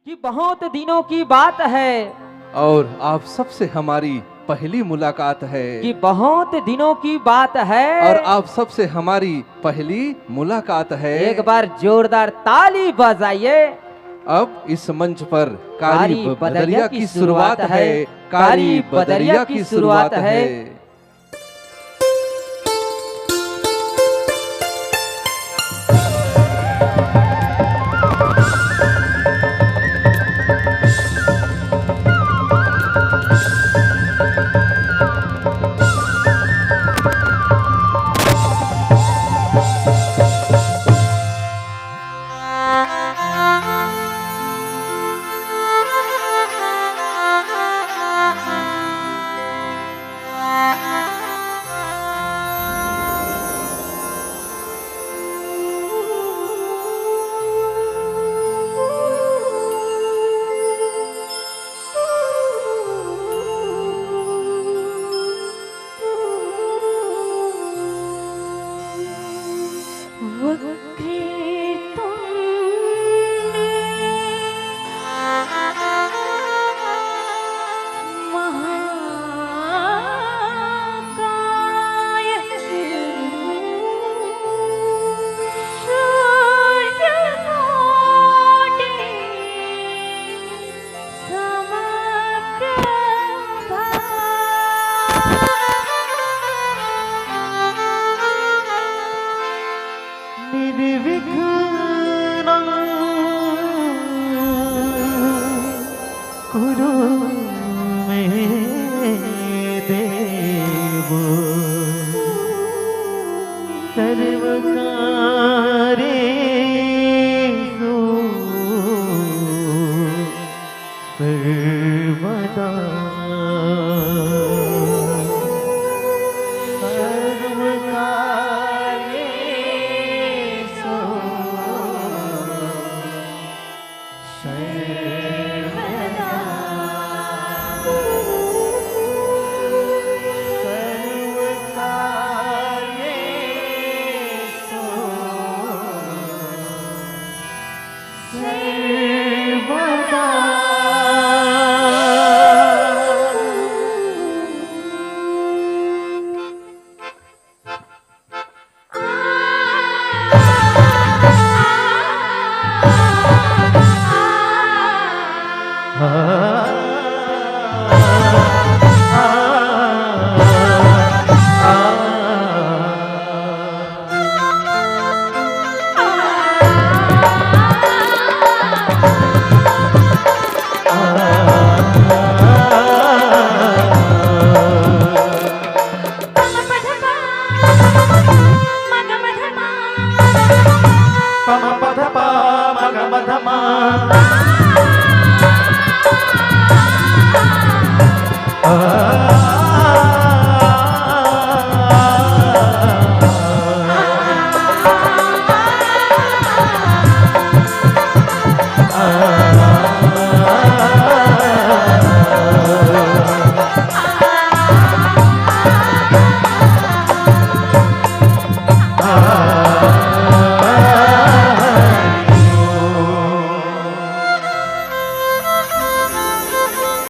कि बहुत दिनों की बात है और आप सबसे हमारी पहली मुलाकात है। कि बहुत दिनों की बात है और आप सबसे हमारी पहली मुलाकात है। एक बार जोरदार ताली बजाइए। अब इस मंच पर कारी बदरिया की शुरुआत है। कारी बदरिया की शुरुआत है। गुरु में देव सर्वकारेषु सर्वदा